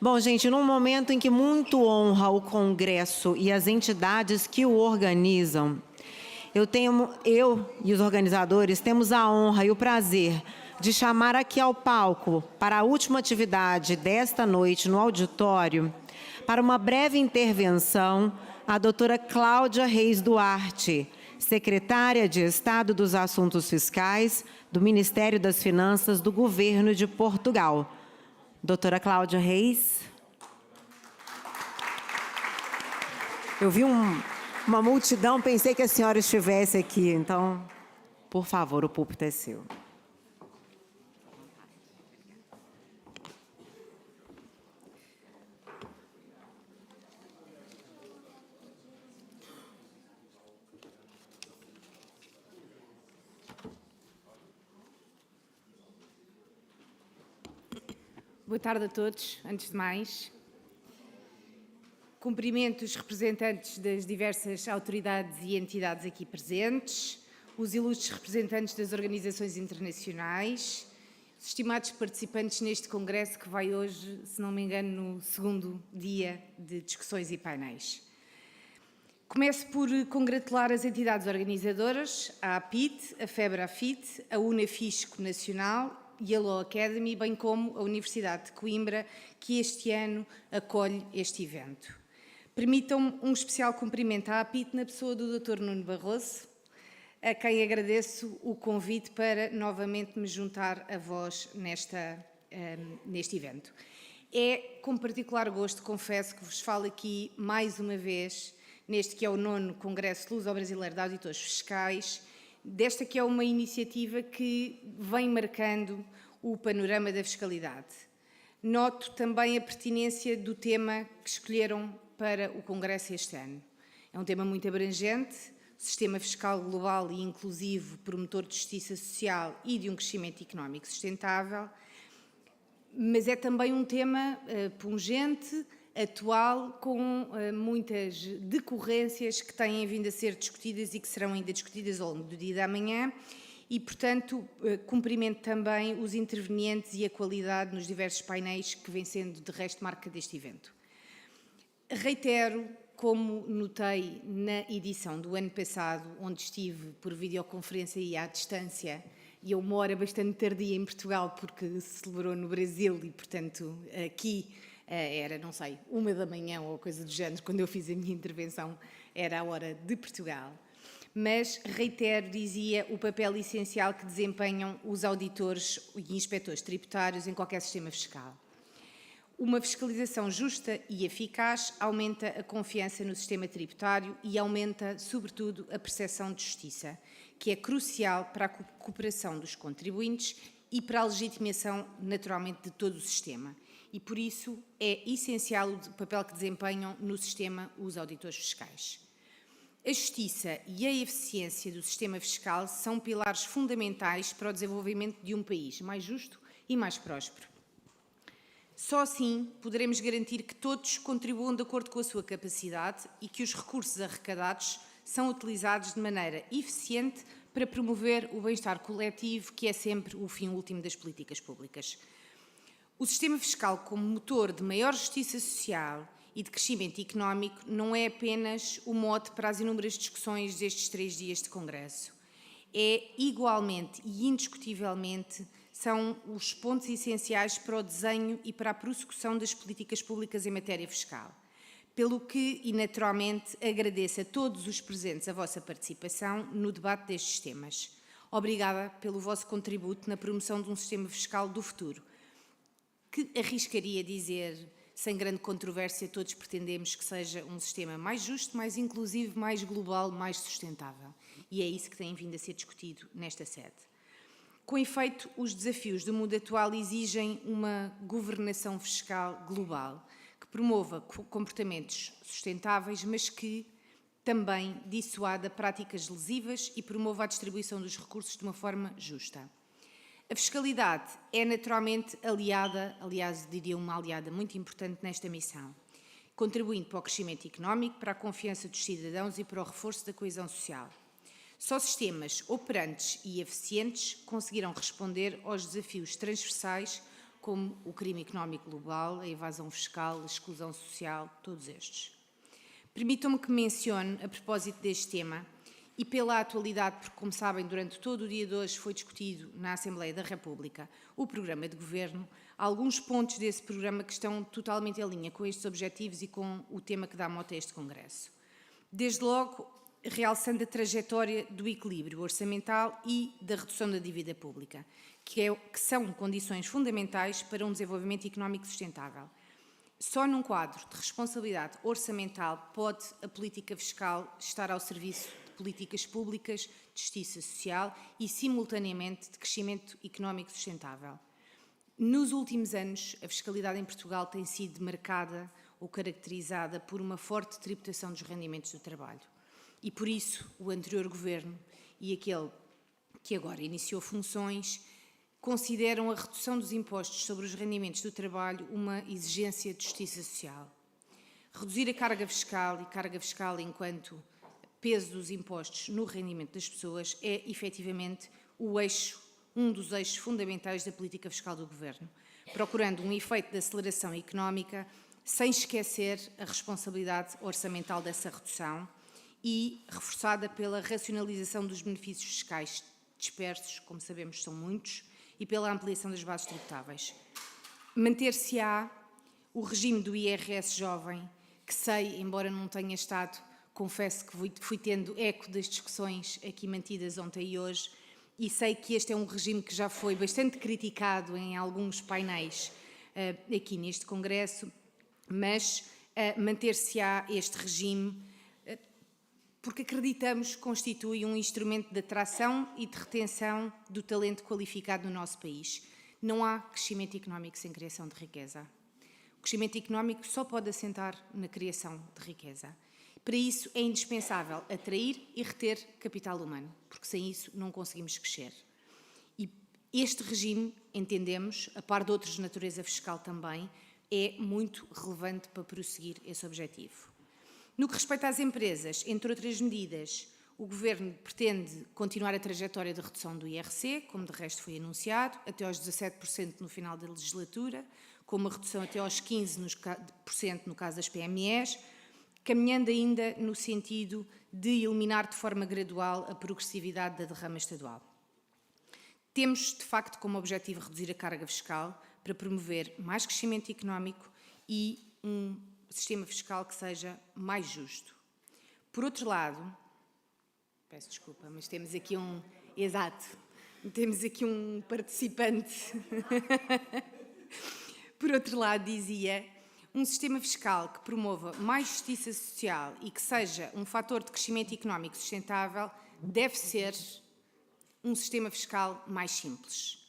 Bom, gente, num momento em que muito honra o Congresso e as entidades que o organizam, eu e os organizadores temos a honra e o prazer de chamar aqui ao palco, para a última atividade desta noite no auditório, para uma breve intervenção, a doutora Cláudia Reis Duarte, secretária de Estado dos Assuntos Fiscais do Ministério das Finanças do Governo de Portugal. Doutora Cláudia Reis. Eu vi uma multidão, pensei que a senhora estivesse aqui, então, por favor, o púlpito é seu. Boa tarde a todos, antes de mais. Cumprimento os representantes das diversas autoridades e entidades aqui presentes, os ilustres representantes das organizações internacionais, os estimados participantes neste congresso que vai hoje, se não me engano, no segundo dia de discussões e painéis. Começo por congratular as entidades organizadoras, a APIT, a FEBRAFIT, a UNAFISCO Nacional e a Law Academy, bem como a Universidade de Coimbra, que este ano acolhe este evento. Permitam-me um especial cumprimento à APIT na pessoa do Dr. Nuno Barroso, a quem agradeço o convite para novamente me juntar a vós neste evento. É com particular gosto, confesso, que vos falo aqui mais uma vez, neste que é o 9º Congresso Luso-Brasileiro de Auditores Fiscais, desta que é uma iniciativa que vem marcando o panorama da fiscalidade. Noto também a pertinência do tema que escolheram para o Congresso este ano. É um tema muito abrangente, sistema fiscal global e inclusivo, promotor de justiça social e de um crescimento económico sustentável, mas é também um tema pungente, atual, com muitas decorrências que têm vindo a ser discutidas e que serão ainda discutidas ao longo do dia de amanhã e, portanto, cumprimento também os intervenientes e a qualidade nos diversos painéis que vem sendo, de resto, marca deste evento. Reitero, como notei na edição do ano passado, onde estive por videoconferência e à distância, e a uma hora bastante tardia em Portugal, porque se celebrou no Brasil e, portanto, aqui era, não sei, 1 da manhã ou coisa do género, quando eu fiz a minha intervenção, era a hora de Portugal. Mas, reitero, dizia, o papel essencial que desempenham os auditores e inspectores tributários em qualquer sistema fiscal. Uma fiscalização justa e eficaz aumenta a confiança no sistema tributário e aumenta, sobretudo, a percepção de justiça, que é crucial para a cooperação dos contribuintes e para a legitimação, naturalmente, de todo o sistema. E, por isso, é essencial o papel que desempenham no sistema os auditores fiscais. A justiça e a eficiência do sistema fiscal são pilares fundamentais para o desenvolvimento de um país mais justo e mais próspero. Só assim poderemos garantir que todos contribuam de acordo com a sua capacidade e que os recursos arrecadados são utilizados de maneira eficiente para promover o bem-estar coletivo, que é sempre o fim último das políticas públicas. O sistema fiscal, como motor de maior justiça social e de crescimento económico, não é apenas o mote para as inúmeras discussões destes 3 dias de Congresso. É igualmente e indiscutivelmente são os pontos essenciais para o desenho e para a prossecução das políticas públicas em matéria fiscal. Pelo que, e naturalmente, agradeço a todos os presentes a vossa participação no debate destes temas. Obrigada pelo vosso contributo na promoção de um sistema fiscal do futuro, que arriscaria dizer, sem grande controvérsia, todos pretendemos que seja um sistema mais justo, mais inclusivo, mais global, mais sustentável. E é isso que tem vindo a ser discutido nesta sede. Com efeito, os desafios do mundo atual exigem uma governação fiscal global, que promova comportamentos sustentáveis, mas que também dissuada práticas lesivas e promova a distribuição dos recursos de uma forma justa. A fiscalidade é naturalmente aliada, aliás, diria uma aliada muito importante nesta missão, contribuindo para o crescimento económico, para a confiança dos cidadãos e para o reforço da coesão social. Só sistemas operantes e eficientes conseguirão responder aos desafios transversais como o crime económico global, a evasão fiscal, a exclusão social, todos estes. Permitam-me que mencione, a propósito deste tema, e pela atualidade, porque, como sabem, durante todo o dia de hoje foi discutido na Assembleia da República o programa de governo, alguns pontos desse programa que estão totalmente em linha com estes objetivos e com o tema que dá mote a este Congresso. Desde logo, realçando a trajetória do equilíbrio orçamental e da redução da dívida pública, que são condições fundamentais para um desenvolvimento económico sustentável. Só num quadro de responsabilidade orçamental pode a política fiscal estar ao serviço de políticas públicas, de justiça social e, simultaneamente, de crescimento económico sustentável. Nos últimos anos, a fiscalidade em Portugal tem sido marcada ou caracterizada por uma forte tributação dos rendimentos do trabalho. E, por isso, o anterior governo e aquele que agora iniciou funções consideram a redução dos impostos sobre os rendimentos do trabalho uma exigência de justiça social. Reduzir a carga fiscal e carga fiscal enquanto peso dos impostos no rendimento das pessoas é, efetivamente, um dos eixos fundamentais da política fiscal do Governo, procurando um efeito de aceleração económica sem esquecer a responsabilidade orçamental dessa redução e reforçada pela racionalização dos benefícios fiscais dispersos, como sabemos são muitos, e pela ampliação das bases tributáveis. Manter-se-á o regime do IRS jovem, que sei, embora não tenha estado, confesso que fui tendo eco das discussões aqui mantidas ontem e hoje, e sei que este é um regime que já foi bastante criticado em alguns painéis aqui neste Congresso, mas manter-se-á este regime porque acreditamos que constitui um instrumento de atração e de retenção do talento qualificado no nosso país. Não há crescimento económico sem criação de riqueza. O crescimento económico só pode assentar na criação de riqueza. Para isso é indispensável atrair e reter capital humano, porque sem isso não conseguimos crescer. E este regime, entendemos, a par de outros de natureza fiscal também, é muito relevante para prosseguir esse objetivo. No que respeita às empresas, entre outras medidas, o Governo pretende continuar a trajetória de redução do IRC, como de resto foi anunciado, até aos 17% no final da legislatura, com uma redução até aos 15% no caso das PMEs, caminhando ainda no sentido de eliminar de forma gradual a progressividade da derrama estadual. Temos, de facto, como objetivo reduzir a carga fiscal para promover mais crescimento económico e um sistema fiscal que seja mais justo. Por outro lado, peço desculpa, mas temos aqui temos aqui um participante. Por outro lado, dizia, um sistema fiscal que promova mais justiça social e que seja um fator de crescimento económico sustentável deve ser um sistema fiscal mais simples.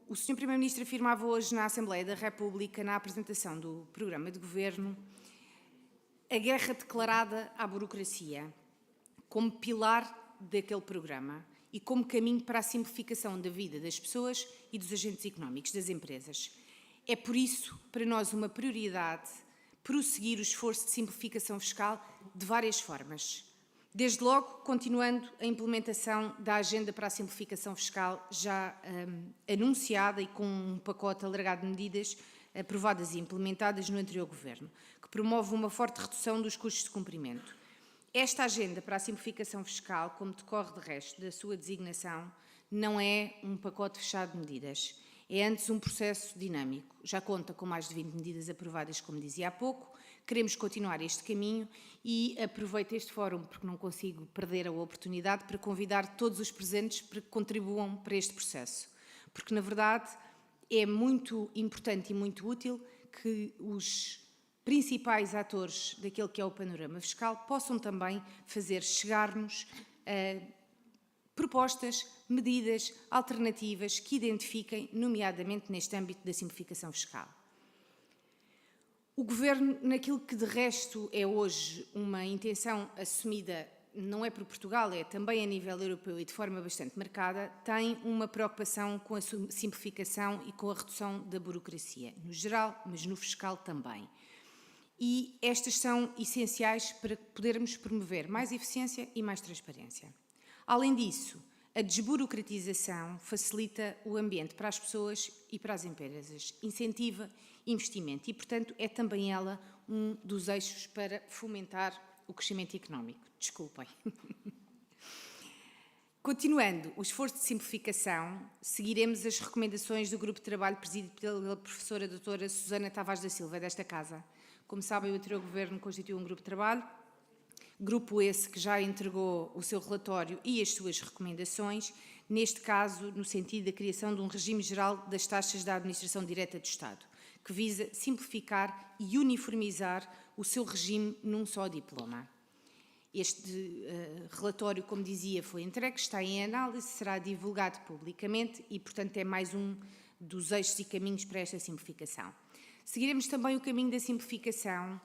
O Sr. Primeiro-Ministro afirmava hoje na Assembleia da República, na apresentação do programa de governo, a guerra declarada à burocracia como pilar daquele programa e como caminho para a simplificação da vida das pessoas e dos agentes económicos, das empresas. É por isso, para nós, uma prioridade prosseguir o esforço de simplificação fiscal de várias formas. Desde logo, continuando a implementação da Agenda para a Simplificação Fiscal já anunciada e com um pacote alargado de medidas aprovadas e implementadas no anterior Governo, que promove uma forte redução dos custos de cumprimento. Esta Agenda para a Simplificação Fiscal, como decorre de resto da sua designação, não é um pacote fechado de medidas. É antes um processo dinâmico. Já conta com mais de 20 medidas aprovadas, como dizia há pouco. Queremos continuar este caminho e aproveito este fórum, porque não consigo perder a oportunidade, para convidar todos os presentes para que contribuam para este processo. Porque, na verdade, é muito importante e muito útil que os principais atores daquele que é o panorama fiscal possam também fazer chegar-nos propostas, medidas alternativas que identifiquem, nomeadamente neste âmbito da simplificação fiscal. O Governo, naquilo que de resto é hoje uma intenção assumida, não é por Portugal, é também a nível europeu e de forma bastante marcada, tem uma preocupação com a simplificação e com a redução da burocracia, no geral, mas no fiscal também. E estas são essenciais para podermos promover mais eficiência e mais transparência. Além disso, A desburocratização facilita o ambiente para as pessoas e para as empresas, incentiva investimento e, portanto, é também ela um dos eixos para fomentar o crescimento económico. Desculpem. Continuando o esforço de simplificação, seguiremos as recomendações do grupo de trabalho presidido pela professora doutora Susana Tavares da Silva, desta Casa. Como sabem, o anterior Governo constituiu um grupo de trabalho, grupo esse que já entregou o seu relatório e as suas recomendações, neste caso no sentido da criação de um regime geral das taxas da administração direta do Estado, que visa simplificar e uniformizar o seu regime num só diploma. Este relatório, como dizia, foi entregue, está em análise, será divulgado publicamente e, portanto, é mais um dos eixos e caminhos para esta simplificação. Seguiremos também o caminho da simplificação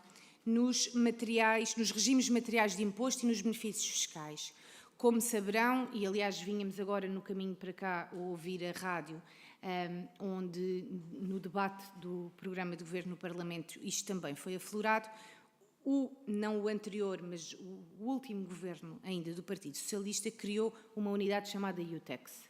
nos regimes materiais de imposto e nos benefícios fiscais. Como saberão, e aliás vínhamos agora no caminho para cá a ouvir a rádio, onde no debate do programa de governo no Parlamento isto também foi aflorado, não o anterior, mas o último governo ainda do Partido Socialista criou uma unidade chamada UTEX,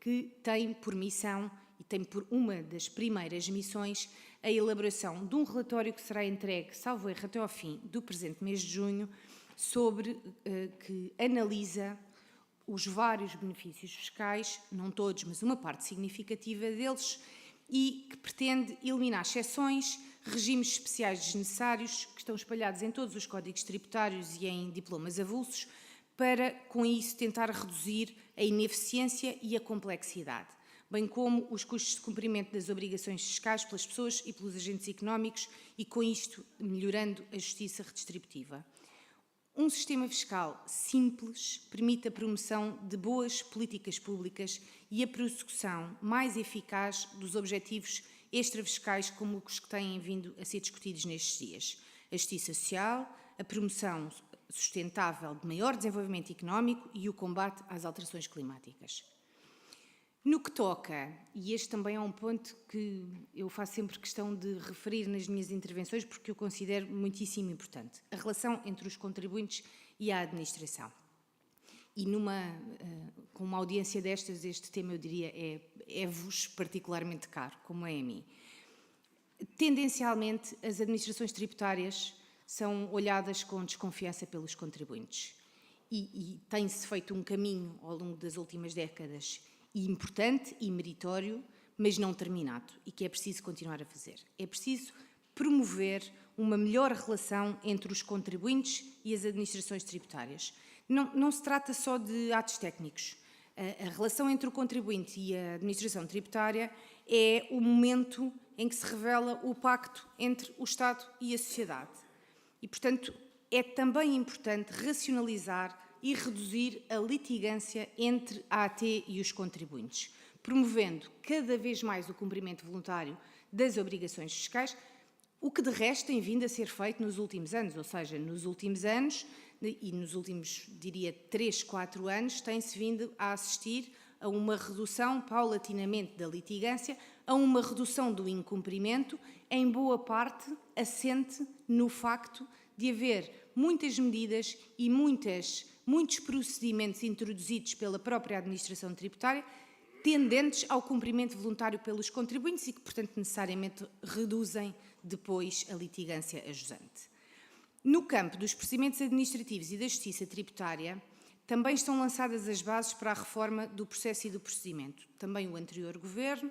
que tem por missão e tem por uma das primeiras missões a elaboração de um relatório que será entregue, salvo erro, até ao fim do presente mês de junho, que analisa os vários benefícios fiscais, não todos, mas uma parte significativa deles, e que pretende eliminar exceções, regimes especiais desnecessários que estão espalhados em todos os códigos tributários e em diplomas avulsos, para, com isso, tentar reduzir a ineficiência e a complexidade, bem como os custos de cumprimento das obrigações fiscais pelas pessoas e pelos agentes económicos e, com isto, melhorando a justiça redistributiva. Um sistema fiscal simples permite a promoção de boas políticas públicas e a prossecução mais eficaz dos objetivos extrafiscais como os que têm vindo a ser discutidos nestes dias. A justiça social, a promoção sustentável de maior desenvolvimento económico e o combate às alterações climáticas. No que toca, e este também é um ponto que eu faço sempre questão de referir nas minhas intervenções porque eu considero muitíssimo importante, a relação entre os contribuintes e a administração. E com uma audiência destas, este tema, eu diria, é-vos particularmente caro, como é a mim. Tendencialmente, as administrações tributárias são olhadas com desconfiança pelos contribuintes. E tem-se feito um caminho ao longo das últimas décadas importante e meritório, mas não terminado, e que é preciso continuar a fazer. É preciso promover uma melhor relação entre os contribuintes e as administrações tributárias. Não se trata só de atos técnicos. A relação entre o contribuinte e a administração tributária é o momento em que se revela o pacto entre o Estado e a sociedade. E, portanto, é também importante racionalizar e reduzir a litigância entre a AT e os contribuintes, promovendo cada vez mais o cumprimento voluntário das obrigações fiscais, o que de resto tem vindo a ser feito nos últimos anos, ou seja, nos últimos anos e nos últimos, diria, 3, 4 anos, tem-se vindo a assistir a uma redução paulatinamente da litigância, a uma redução do incumprimento, em boa parte assente no facto de haver muitas medidas e muitos procedimentos introduzidos pela própria administração tributária tendentes ao cumprimento voluntário pelos contribuintes e que, portanto, necessariamente reduzem depois a litigância ajusante. No campo dos procedimentos administrativos e da justiça tributária, também estão lançadas as bases para a reforma do processo e do procedimento. Também o anterior Governo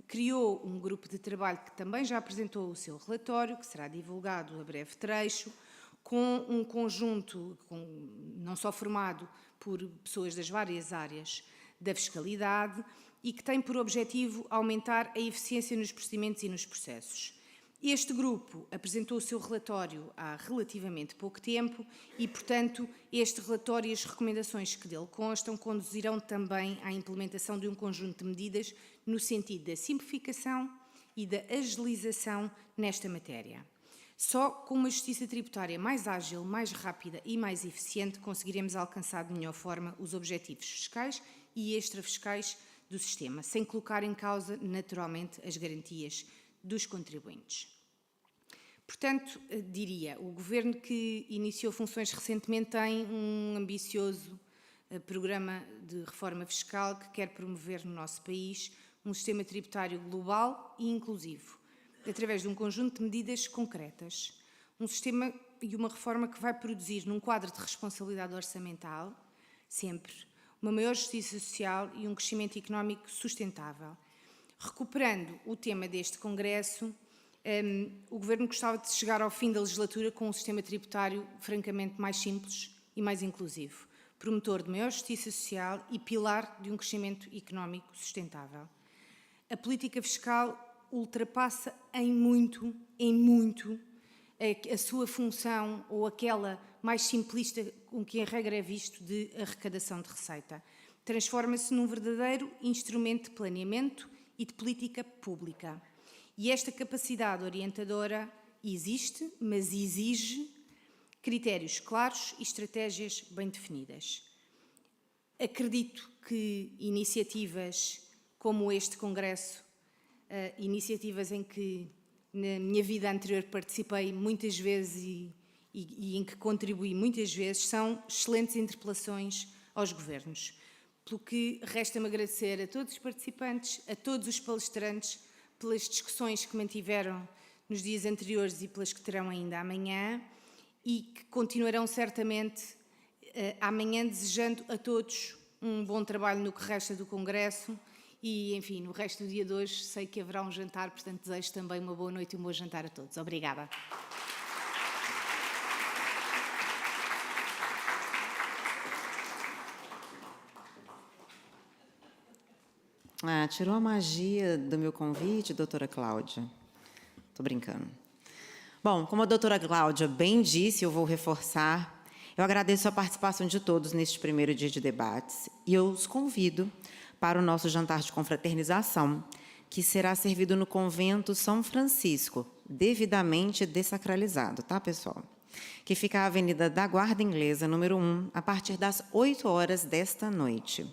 criou um grupo de trabalho que também já apresentou o seu relatório, que será divulgado a breve trecho, com um conjunto não só formado por pessoas das várias áreas da fiscalidade e que tem por objetivo aumentar a eficiência nos procedimentos e nos processos. Este grupo apresentou o seu relatório há relativamente pouco tempo e, portanto, este relatório e as recomendações que dele constam conduzirão também à implementação de um conjunto de medidas no sentido da simplificação e da agilização nesta matéria. Só com uma justiça tributária mais ágil, mais rápida e mais eficiente conseguiremos alcançar de melhor forma os objetivos fiscais e extrafiscais do sistema, sem colocar em causa, naturalmente, as garantias dos contribuintes. Portanto, diria, o Governo que iniciou funções recentemente tem um ambicioso programa de reforma fiscal que quer promover no nosso país um sistema tributário global e inclusivo, através de um conjunto de medidas concretas. Um sistema e uma reforma que vai produzir, num quadro de responsabilidade orçamental, sempre, uma maior justiça social e um crescimento económico sustentável. Recuperando o tema deste Congresso, o Governo gostava de chegar ao fim da legislatura com um sistema tributário francamente mais simples e mais inclusivo, promotor de maior justiça social e pilar de um crescimento económico sustentável. A política fiscal ultrapassa em muito, a sua função ou aquela mais simplista com que em regra é visto de arrecadação de receita. Transforma-se num verdadeiro instrumento de planeamento e de política pública. E esta capacidade orientadora existe, mas exige critérios claros e estratégias bem definidas. Acredito que iniciativas como este Congresso, iniciativas em que na minha vida anterior participei muitas vezes e em que contribuí muitas vezes, são excelentes interpelações aos governos. Pelo que resta-me agradecer a todos os participantes, a todos os palestrantes, pelas discussões que mantiveram nos dias anteriores e pelas que terão ainda amanhã e que continuarão certamente amanhã, desejando a todos um bom trabalho no que resta do Congresso e, enfim, no resto do dia de hoje sei que haverá um jantar, portanto desejo também uma boa noite e um bom jantar a todos. Obrigada. Tirou a magia do meu convite, doutora Cláudia. Estou brincando. Bom, como a doutora Cláudia bem disse, eu vou reforçar, eu agradeço a participação de todos neste primeiro dia de debates e eu os convido para o nosso jantar de confraternização, que será servido no Convento São Francisco, devidamente dessacralizado, tá, pessoal? Que fica à Avenida da Guarda Inglesa, número 1, a partir das 8 horas desta noite.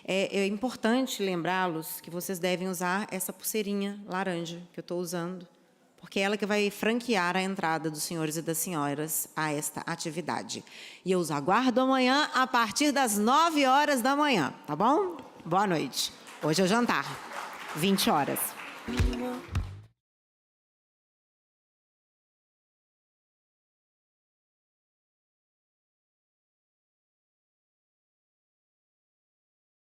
É importante lembrá-los que vocês devem usar essa pulseirinha laranja que eu estou usando, porque é ela que vai franquear a entrada dos senhores e das senhoras a esta atividade. E eu os aguardo amanhã a partir das 9 horas da manhã, tá bom? Boa noite. Hoje é o jantar, 20 horas.